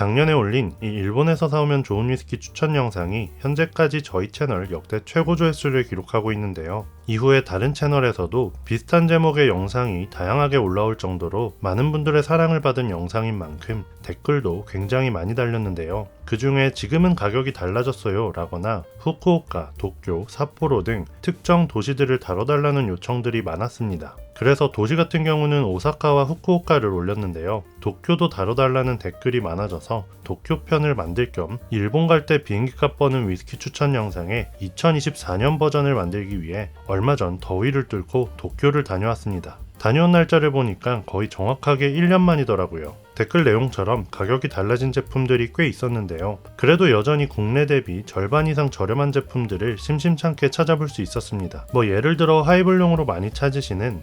작년에 올린 이 일본에서 사오면 좋은 위스키 추천 영상이 현재까지 저희 채널 역대 최고 조회수를 기록하고 있는데요. 이후에 다른 채널에서도 비슷한 제목의 영상이 다양하게 올라올 정도로 많은 분들의 사랑을 받은 영상인 만큼 댓글도 굉장히 많이 달렸는데요. 그 중에 지금은 가격이 달라졌어요 라거나 후쿠오카, 도쿄, 삿포로 등 특정 도시들을 다뤄달라는 요청들이 많았습니다. 그래서 도시 같은 경우는 오사카와 후쿠오카를 올렸는데요. 도쿄도 다뤄달라는 댓글이 많아져서 도쿄 편을 만들 겸 일본 갈 때 비행기값 버는 위스키 추천 영상의 2024년 버전을 만들기 위해 얼마 전 더위를 뚫고 도쿄를 다녀왔습니다. 다녀온 날짜를 보니까 거의 정확하게 1년 만이더라고요. 댓글 내용처럼 가격이 달라진 제품들이 꽤 있었는데요. 그래도 여전히 국내 대비 절반 이상 저렴한 제품들을 심심찮게 찾아볼 수 있었습니다. 예를 들어 하이볼용으로 많이 찾으시는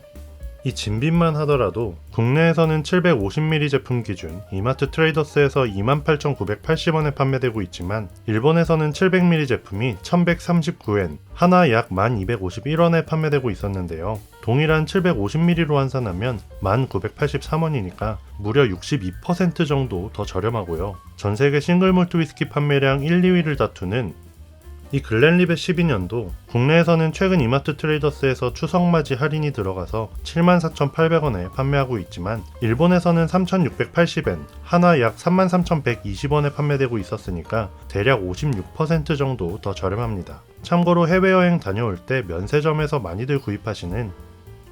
이 진빈만 하더라도 국내에서는 750ml 제품 기준 이마트 트레이더스에서 28,980원에 판매되고 있지만 일본에서는 700ml 제품이 1139엔, 하나 약 1251원에 판매되고 있었는데요. 동일한 750ml로 환산하면 1983원이니까 무려 62% 정도 더 저렴하고요. 전세계 싱글몰트 위스키 판매량 1, 2위를 다투는 이 글렌리벳 12년도 국내에서는 최근 이마트 트레이더스에서 추석맞이 할인이 들어가서 74,800원에 판매하고 있지만 일본에서는 3,680엔, 하나 약 33,120원에 판매되고 있었으니까 대략 56% 정도 더 저렴합니다. 참고로 해외여행 다녀올 때 면세점에서 많이들 구입하시는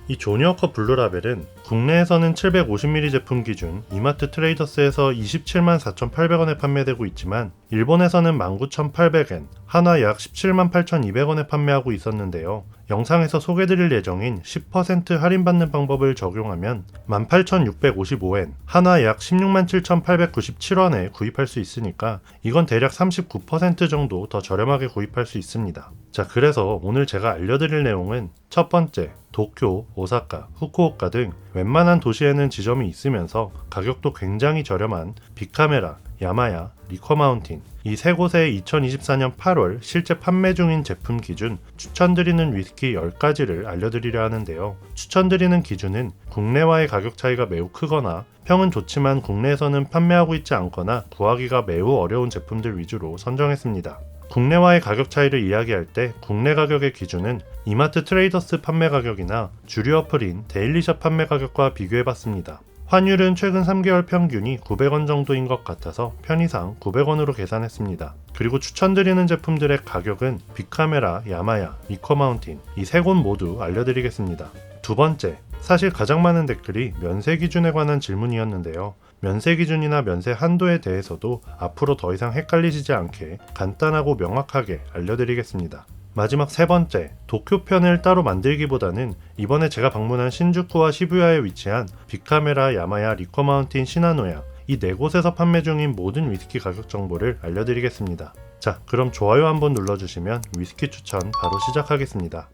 이 조니워커 블루라벨은 국내에서는 750ml 제품 기준 이마트 트레이더스에서 274,800원에 판매되고 있지만 일본에서는 19,800엔, 하나 약 178,200원에 판매하고 있었는데요. 영상에서 소개드릴 예정인 10% 할인받는 방법을 적용하면 18,655엔, 하나 약 167,897원에 구입할 수 있으니까 이건 대략 39% 정도 더 저렴하게 구입할 수 있습니다. 자, 그래서 오늘 제가 알려드릴 내용은 첫 번째, 도쿄, 오사카, 후쿠오카 등 웬만한 도시에는 지점이 있으면서 가격도 굉장히 저렴한 빅카메라, 야마야, 리커마운틴 이 세 곳의 2024년 8월 실제 판매 중인 제품 기준 추천드리는 위스키 10가지를 알려드리려 하는데요. 추천드리는 기준은 국내와의 가격 차이가 매우 크거나 평은 좋지만 국내에서는 판매하고 있지 않거나 구하기가 매우 어려운 제품들 위주로 선정했습니다. 국내와의 가격 차이를 이야기할 때 국내 가격의 기준은 이마트 트레이더스 판매 가격이나 주류 어플인 데일리숍 판매 가격과 비교해봤습니다. 환율은 최근 3개월 평균이 900원 정도인 것 같아서 편의상 900원으로 계산했습니다. 그리고 추천드리는 제품들의 가격은 빅카메라, 야마야, 리커마운틴 이 세 곳 모두 알려드리겠습니다. 두 번째, 사실 가장 많은 댓글이 면세 기준에 관한 질문이었는데요. 면세 기준이나 면세 한도에 대해서도 앞으로 더 이상 헷갈리시지 않게 간단하고 명확하게 알려드리겠습니다. 마지막 세 번째, 도쿄 편을 따로 만들기보다는 이번에 제가 방문한 신주쿠와 시부야에 위치한 빅카메라, 야마야, 리커마운틴, 시나노야 이 네 곳에서 판매 중인 모든 위스키 가격 정보를 알려드리겠습니다. 자, 그럼 좋아요 한번 눌러주시면 위스키 추천 바로 시작하겠습니다.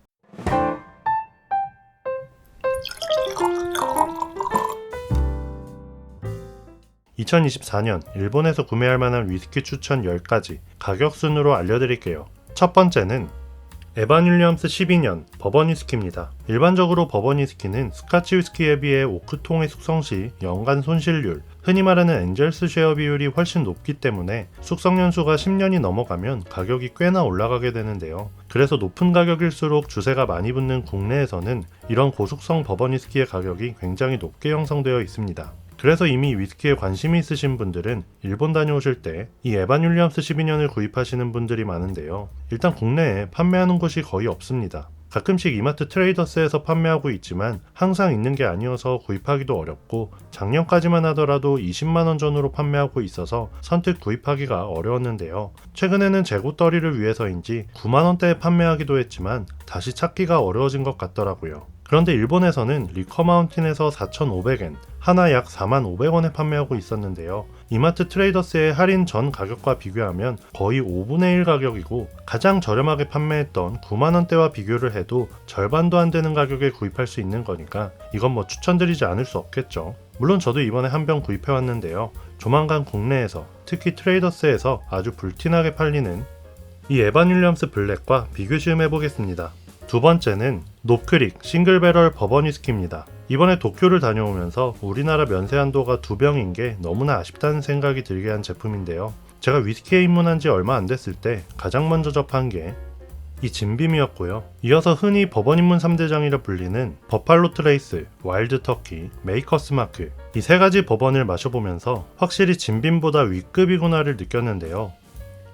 (2024년) 일본에서 구매할 만한 위스키 추천 10가지 가격 순으로 알려드릴게요. 첫 번째는 에반 윌리엄스 12년 버번 위스키입니다. 일반적으로 버번 위스키는 스카치 위스키에 비해 오크통의 숙성 시 연간 손실률, 흔히 말하는 엔젤스 쉐어 비율이 훨씬 높기 때문에 숙성 연수가 10년이 넘어가면 가격이 꽤나 올라가게 되는데요. 그래서 높은 가격일수록 주세가 많이 붙는 국내에서는 이런 고숙성 버번 위스키의 가격이 굉장히 높게 형성되어 있습니다. 그래서 이미 위스키에 관심이 있으신 분들은 일본 다녀오실 때 이 에반 윌리엄스 12년을 구입하시는 분들이 많은데요. 일단 국내에 판매하는 곳이 거의 없습니다. 가끔씩 이마트 트레이더스에서 판매하고 있지만 항상 있는 게 아니어서 구입하기도 어렵고 작년까지만 하더라도 20만원 전후로 판매하고 있어서 선뜻 구입하기가 어려웠는데요. 최근에는 재고떨이를 위해서인지 9만원대에 판매하기도 했지만 다시 찾기가 어려워진 것 같더라고요. 그런데 일본에서는 리커마운틴에서 4,500엔, 하나 약 45,000원에 판매하고 있었는데요. 이마트 트레이더스의 할인 전 가격과 비교하면 거의 5분의 1 가격이고 가장 저렴하게 판매했던 9만원대와 비교를 해도 절반도 안 되는 가격에 구입할 수 있는 거니까 이건 추천드리지 않을 수 없겠죠. 물론 저도 이번에 한 병 구입해왔는데요. 조만간 국내에서 특히 트레이더스에서 아주 불티나게 팔리는 이 에반 윌리엄스 블랙과 비교 시음해 보겠습니다. 두 번째는 노크릭 싱글 배럴 버번 위스키입니다. 이번에 도쿄를 다녀오면서 우리나라 면세 한도가 2병인 게 너무나 아쉽다는 생각이 들게 한 제품인데요. 제가 위스키에 입문한 지 얼마 안 됐을 때 가장 먼저 접한 게 이 진빔이었고요. 이어서 흔히 버번 입문 3대장이라 불리는 버팔로 트레이스, 와일드 터키, 메이커스 마크 이 세 가지 버번을 마셔보면서 확실히 진빔보다 윗급이구나를 느꼈는데요.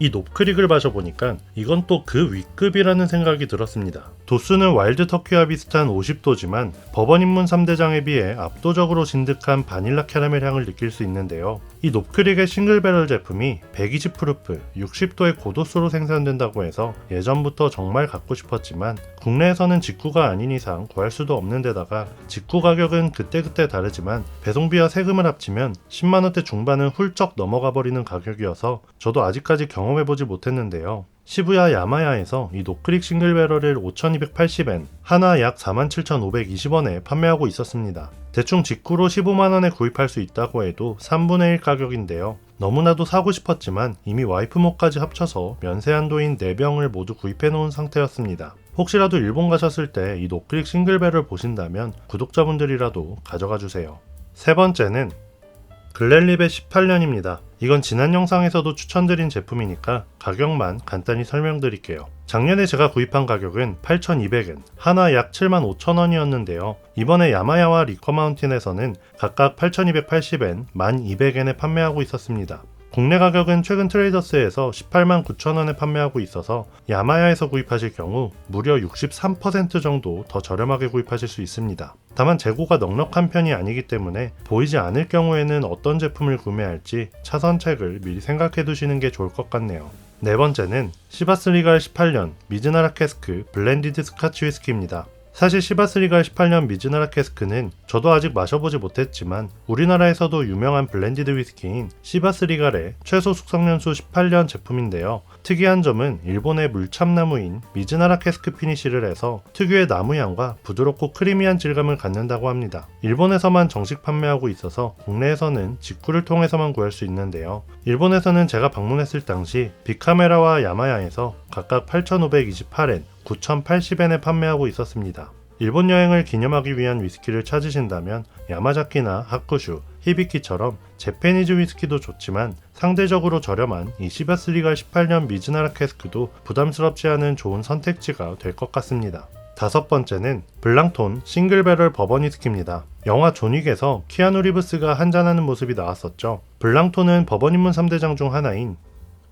이 노크릭을 마셔보니까 이건 또 그 윗급이라는 생각이 들었습니다. 도수는 와일드 터키와 비슷한 50도지만 버번 입문 3대장에 비해 압도적으로 진득한 바닐라 캐러멜 향을 느낄 수 있는데요. 이 노크릭의 싱글 배럴 제품이 120프루프, 60도의 고도수로 생산된다고 해서 예전부터 정말 갖고 싶었지만 국내에서는 직구가 아닌 이상 구할 수도 없는 데다가 직구 가격은 그때그때 다르지만 배송비와 세금을 합치면 10만원대 중반은 훌쩍 넘어가 버리는 가격이어서 저도 아직까지 경험해보지 못했는데요. 시부야 야마야에서 이 노크릭 싱글 배럴을 5280엔, 하나 약 47,520원에 판매하고 있었습니다. 대충 직구로 15만원에 구입할 수 있다고 해도 3분의 1 가격인데요. 너무나도 사고 싶었지만 이미 와이프목까지 합쳐서 면세 한도인 4병을 모두 구입해 놓은 상태였습니다. 혹시라도 일본 가셨을 때 이 노크릭 싱글 배럴 보신다면 구독자분들이라도 가져가 주세요. 세 번째는 글렌립의 18년입니다. 이건 지난 영상에서도 추천드린 제품이니까 가격만 간단히 설명드릴게요. 작년에 제가 구입한 가격은 8,200엔, 하나 약 75,000원이었는데요. 이번에 야마야와 리커마운틴에서는 각각 8,280엔, 1,200엔에 판매하고 있었습니다. 국내 가격은 최근 트레이더스에서 189,000원에 판매하고 있어서 야마야에서 구입하실 경우 무려 63% 정도 더 저렴하게 구입하실 수 있습니다. 다만 재고가 넉넉한 편이 아니기 때문에 보이지 않을 경우에는 어떤 제품을 구매할지 차선책을 미리 생각해 두시는 게 좋을 것 같네요. 네 번째는 시바스 리갈 18년 미즈나라 캐스크 블렌디드 스카치 위스키입니다. 사실 시바스 리갈 18년 미즈나라 캐스크는 저도 아직 마셔보지 못했지만 우리나라에서도 유명한 블렌디드 위스키인 시바스 리갈의 최소 숙성연수 18년 제품인데요. 특이한 점은 일본의 물참나무인 미즈나라 캐스크 피니쉬를 해서 특유의 나무향과 부드럽고 크리미한 질감을 갖는다고 합니다. 일본에서만 정식 판매하고 있어서 국내에서는 직구를 통해서만 구할 수 있는데요. 일본에서는 제가 방문했을 당시 빅카메라와 야마야에서 각각 8,528엔, 9,080엔에 판매하고 있었습니다. 일본 여행을 기념하기 위한 위스키를 찾으신다면 야마자키나 하쿠슈, 히비키처럼 재패니즈 위스키도 좋지만 상대적으로 저렴한 이 시바스 리갈 18년 미즈나라 캐스크도 부담스럽지 않은 좋은 선택지가 될 것 같습니다. 다섯 번째는 블랑톤 싱글 배럴 버번 위스키입니다. 영화 존윅에서 키아누 리브스가 한잔하는 모습이 나왔었죠. 블랑톤은 버번 입문 3대장 중 하나인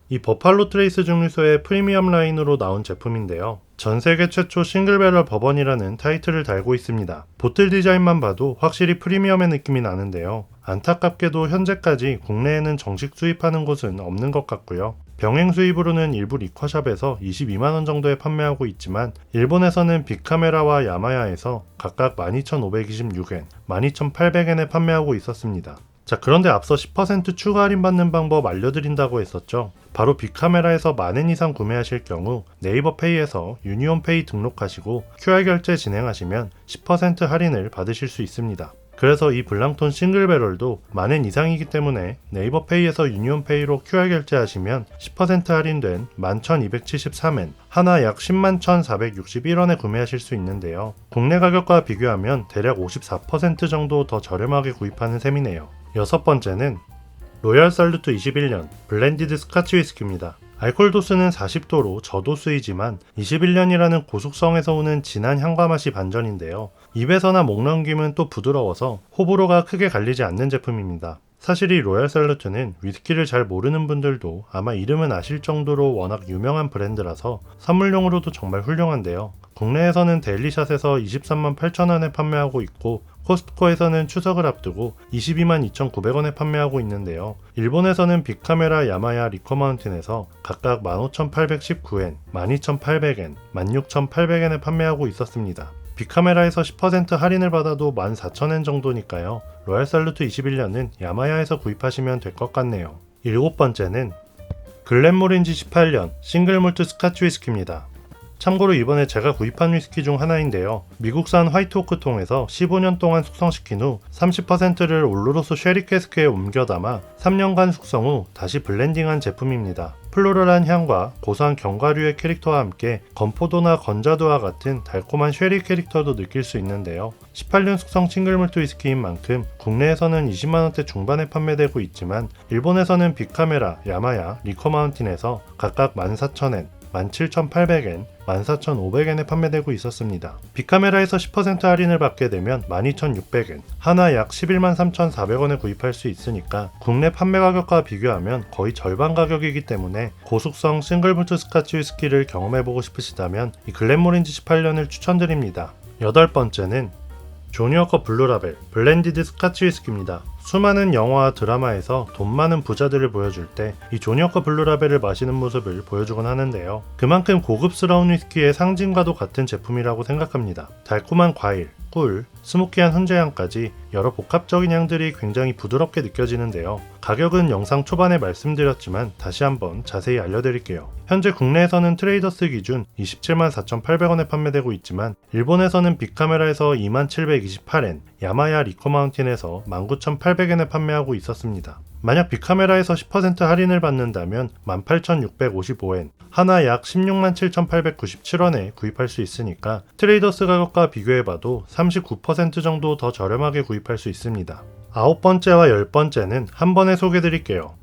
이 버팔로 트레이스 증류소의 프리미엄 라인으로 나온 제품인데요. 전세계 최초 싱글 배럴 버번이라는 타이틀을 달고 있습니다. 보틀 디자인만 봐도 확실히 프리미엄의 느낌이 나는데요. 안타깝게도 현재까지 국내에는 정식 수입하는 곳은 없는 것 같고요. 병행 수입으로는 일부 리커샵에서 22만원 정도에 판매하고 있지만 일본에서는 빅카메라와 야마야에서 각각 12,526엔, 12,800엔에 판매하고 있었습니다. 자, 그런데 앞서 10% 추가 할인 받는 방법 알려드린다고 했었죠. 바로 빅카메라에서 만엔 이상 구매하실 경우 네이버 페이에서 유니온페이 등록하시고 QR 결제 진행하시면 10% 할인을 받으실 수 있습니다. 그래서 이 블랑톤 싱글 배럴도 만엔 이상이기 때문에 네이버 페이에서 유니온페이로 QR 결제하시면 10% 할인된 11,273엔, 하나 약 101,461원에 구매하실 수 있는데요. 국내 가격과 비교하면 대략 54% 정도 더 저렴하게 구입하는 셈이네요. 여섯 번째는 로얄 살루트 21년 블렌디드 스카치 위스키입니다. 알코올 도수는 40도로 저도수이지만 21년이라는 고숙성에서 오는 진한 향과 맛이 반전인데요. 입에서나 목 넘김은 또 부드러워서 호불호가 크게 갈리지 않는 제품입니다. 사실 이 로얄 살루트는 위스키를 잘 모르는 분들도 아마 이름은 아실 정도로 워낙 유명한 브랜드라서 선물용으로도 정말 훌륭한데요. 국내에서는 데일리샷에서 23만 8천원에 판매하고 있고 코스트코에서는 추석을 앞두고 22만 2,900원에 판매하고 있는데요. 일본에서는 빅카메라 야마야 리커마운틴에서 각각 15,819엔, 12,800엔, 16,800엔에 판매하고 있었습니다. 빅카메라에서 10% 할인을 받아도 14,000엔 정도니까요. 로얄 살루트 21년은 야마야에서 구입하시면 될 것 같네요. 일곱 번째는 글렌모렌지 18년 싱글 몰트 스카치 위스키입니다. 참고로 이번에 제가 구입한 위스키 중 하나인데요. 미국산 화이트오크 통에서 15년 동안 숙성시킨 후 30%를 올로로스 쉐리 캐스크에 옮겨 담아 3년간 숙성 후 다시 블렌딩한 제품입니다. 플로럴한 향과 고소한 견과류의 캐릭터와 함께 건포도나 건자두와 같은 달콤한 쉐리 캐릭터도 느낄 수 있는데요. 18년 숙성 싱글몰트 위스키인 만큼 국내에서는 20만원대 중반에 판매되고 있지만 일본에서는 빅카메라, 야마야, 리커마운틴에서 각각 14,000엔, 17,800엔, 14,500엔에 판매되고 있었습니다. 빅카메라에서 10% 할인을 받게 되면 12,600엔, 하나 약 113,400원에 구입할 수 있으니까 국내 판매 가격과 비교하면 거의 절반 가격이기 때문에 고숙성 싱글몰트 스카치 위스키를 경험해보고 싶으시다면 이 글렌모렌지 18년을 추천드립니다. 여덟 번째는 조니워커 블루라벨 블렌디드 스카치 위스키입니다. 수많은 영화와 드라마에서 돈 많은 부자들을 보여줄 때 이 조니워커 블루라벨을 마시는 모습을 보여주곤 하는데요. 그만큼 고급스러운 위스키의 상징과도 같은 제품이라고 생각합니다. 달콤한 과일, 꿀, 스모키한 훈제향까지 여러 복합적인 향들이 굉장히 부드럽게 느껴지는데요. 가격은 영상 초반에 말씀드렸지만 다시 한번 자세히 알려드릴게요. 현재 국내에서는 트레이더스 기준 274,800원에 판매되고 있지만 일본에서는 빅카메라에서 2728엔, 야마야 리커마운틴에서 19,800엔에 판매하고 있었습니다. 만약 빅카메라에서 10% 할인을 받는다면 18,655엔, 하나 약 167,897원에 구입할 수 있으니까 트레이더스 가격과 비교해봐도 39% 정도 더 저렴하게 구입할 수 있습니다. 아홉 번째와 열 번째는 한 번에 소개드릴게요.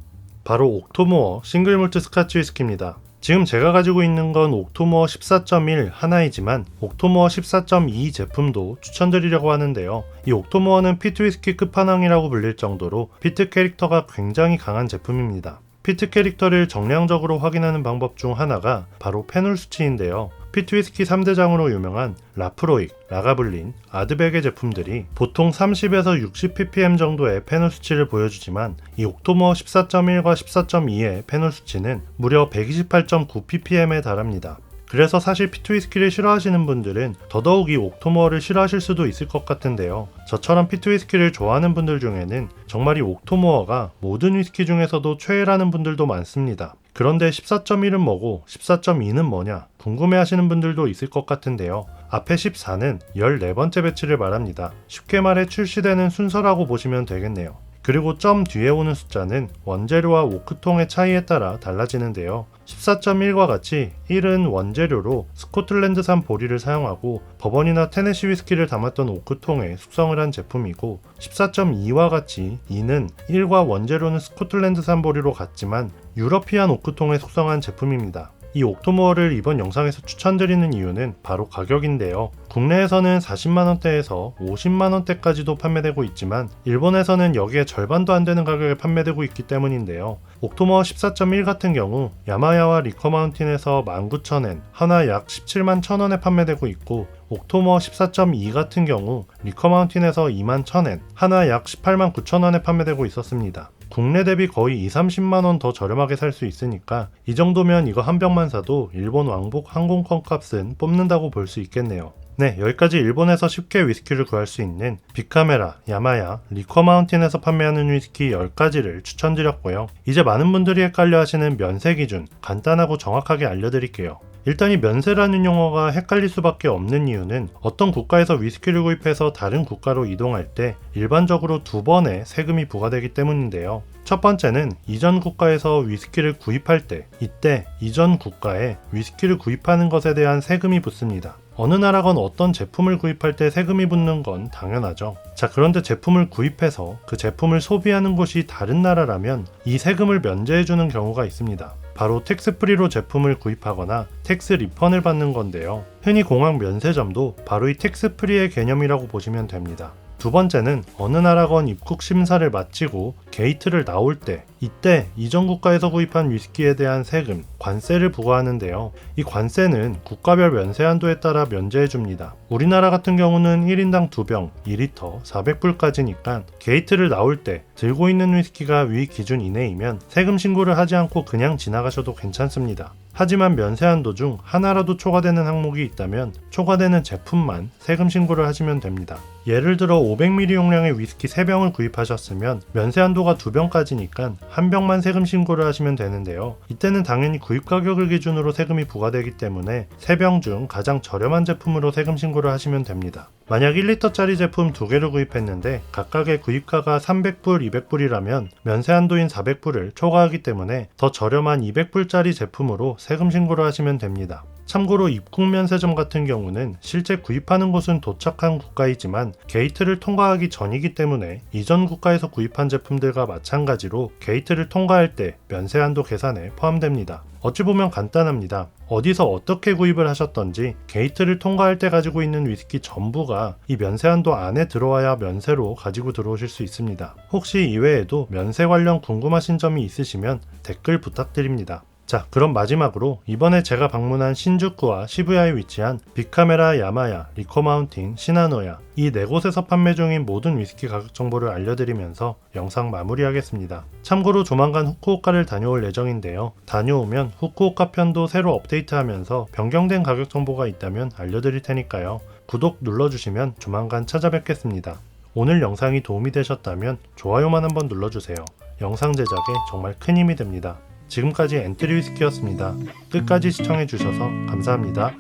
바로 옥토모어 싱글몰트 스카치 위스키입니다. 지금 제가 가지고 있는 건 옥토모어 14.1 하나이지만 옥토모어 14.2 제품도 추천드리려고 하는데요. 이 옥토모어는 피트 위스키 끝판왕이라고 불릴 정도로 피트 캐릭터가 굉장히 강한 제품입니다. 피트 캐릭터를 정량적으로 확인하는 방법 중 하나가 바로 페놀 수치인데요. 피트 위스키 3대장으로 유명한 라프로익, 라가블린, 아드백의 제품들이 보통 30에서 60ppm 정도의 페놀 수치를 보여주지만 이 옥토모어 14.1과 14.2의 페놀 수치는 무려 128.9ppm에 달합니다. 그래서 사실 피트 위스키를 싫어하시는 분들은 더더욱 이 옥토모어를 싫어하실 수도 있을 것 같은데요. 저처럼 피트 위스키를 좋아하는 분들 중에는 정말 이 옥토모어가 모든 위스키 중에서도 최애라는 분들도 많습니다. 그런데 14.1은 뭐고 14.2는 뭐냐 궁금해하시는 분들도 있을 것 같은데요. 앞에 14는 14번째 배치를 말합니다. 쉽게 말해 출시되는 순서라고 보시면 되겠네요. 그리고 점 뒤에 오는 숫자는 원재료와 오크통의 차이에 따라 달라지는데요. 14.1과 같이 1은 원재료로 스코틀랜드산 보리를 사용하고 버번이나 테네시 위스키를 담았던 오크통에 숙성을 한 제품이고 14.2와 같이 2는 1과 원재료는 스코틀랜드산 보리로 같지만 유러피안 오크통에 숙성한 제품입니다. 이 옥토모어를 이번 영상에서 추천드리는 이유는 바로 가격인데요. 국내에서는 40만원대에서 50만원대까지도 판매되고 있지만 일본에서는 여기에 절반도 안 되는 가격에 판매되고 있기 때문인데요. 옥토모어 14.1 같은 경우 야마야와 리커마운틴에서 19,000엔, 하나 약 17만 1,000원에 판매되고 있고 옥토모어 14.2 같은 경우 리커마운틴에서 21,000엔, 하나 약 18만 9천원에 판매되고 있었습니다. 국내 대비 거의 2-30만원 더 저렴하게 살 수 있으니까 이 정도면 이거 한 병만 사도 일본 왕복 항공권 값은 뽑는다고 볼 수 있겠네요. 네, 여기까지 일본에서 쉽게 위스키를 구할 수 있는 빅카메라, 야마야, 리커마운틴에서 판매하는 위스키 10가지를 추천드렸고요. 이제 많은 분들이 헷갈려 하시는 면세 기준 간단하고 정확하게 알려드릴게요. 일단 이 면세라는 용어가 헷갈릴 수밖에 없는 이유는 어떤 국가에서 위스키를 구입해서 다른 국가로 이동할 때 일반적으로 2번의 세금이 부과되기 때문인데요. 첫 번째는 이전 국가에서 위스키를 구입할 때 이때 이전 국가에 위스키를 구입하는 것에 대한 세금이 붙습니다. 어느 나라건 어떤 제품을 구입할 때 세금이 붙는 건 당연하죠. 자, 그런데 제품을 구입해서 그 제품을 소비하는 곳이 다른 나라라면 이 세금을 면제해주는 경우가 있습니다. 바로 텍스프리로 제품을 구입하거나 텍스 리펀을 받는 건데요. 흔히 공항 면세점도 바로 이 텍스프리의 개념이라고 보시면 됩니다. 두 번째는 어느 나라건 입국 심사를 마치고 게이트를 나올 때 이때 이전 국가에서 구입한 위스키에 대한 세금, 관세를 부과하는데요. 이 관세는 국가별 면세 한도에 따라 면제해줍니다. 우리나라 같은 경우는 1인당 2병, 2리터, 400불까지니까 게이트를 나올 때 들고 있는 위스키가 위 기준 이내이면 세금 신고를 하지 않고 그냥 지나가셔도 괜찮습니다. 하지만 면세 한도 중 하나라도 초과되는 항목이 있다면 초과되는 제품만 세금 신고를 하시면 됩니다. 예를 들어 500ml 용량의 위스키 3병을 구입하셨으면 면세 한도가 2병까지니까 한 병만 세금 신고를 하시면 되는데요. 이때는 당연히 구입 가격을 기준으로 세금이 부과되기 때문에 3병 중 가장 저렴한 제품으로 세금 신고를 하시면 됩니다. 만약 1리터짜리 제품 2개를 구입했는데 각각의 구입가가 300불, 200불이라면 면세 한도인 400불을 초과하기 때문에 더 저렴한 200불짜리 제품으로 세금 신고를 하시면 됩니다. 참고로 입국 면세점 같은 경우는 실제 구입하는 곳은 도착한 국가이지만 게이트를 통과하기 전이기 때문에 이전 국가에서 구입한 제품들과 마찬가지로 게이트를 통과할 때 면세 한도 계산에 포함됩니다. 어찌 보면 간단합니다. 어디서 어떻게 구입을 하셨던지 게이트를 통과할 때 가지고 있는 위스키 전부가 이 면세 한도 안에 들어와야 면세로 가지고 들어오실 수 있습니다. 혹시 이외에도 면세 관련 궁금하신 점이 있으시면 댓글 부탁드립니다. 자, 그럼 마지막으로 이번에 제가 방문한 신주쿠와 시부야에 위치한 빅카메라, 야마야, 리코마운틴, 시나노야 이 4곳에서 판매 중인 모든 위스키 가격 정보를 알려드리면서 영상 마무리하겠습니다. 참고로 조만간 후쿠오카를 다녀올 예정인데요. 다녀오면 후쿠오카 편도 새로 업데이트하면서 변경된 가격 정보가 있다면 알려드릴 테니까요. 구독 눌러주시면 조만간 찾아뵙겠습니다. 오늘 영상이 도움이 되셨다면 좋아요만 한번 눌러주세요. 영상 제작에 정말 큰 힘이 됩니다. 지금까지 엔트리 위스키였습니다. 끝까지 시청해주셔서 감사합니다.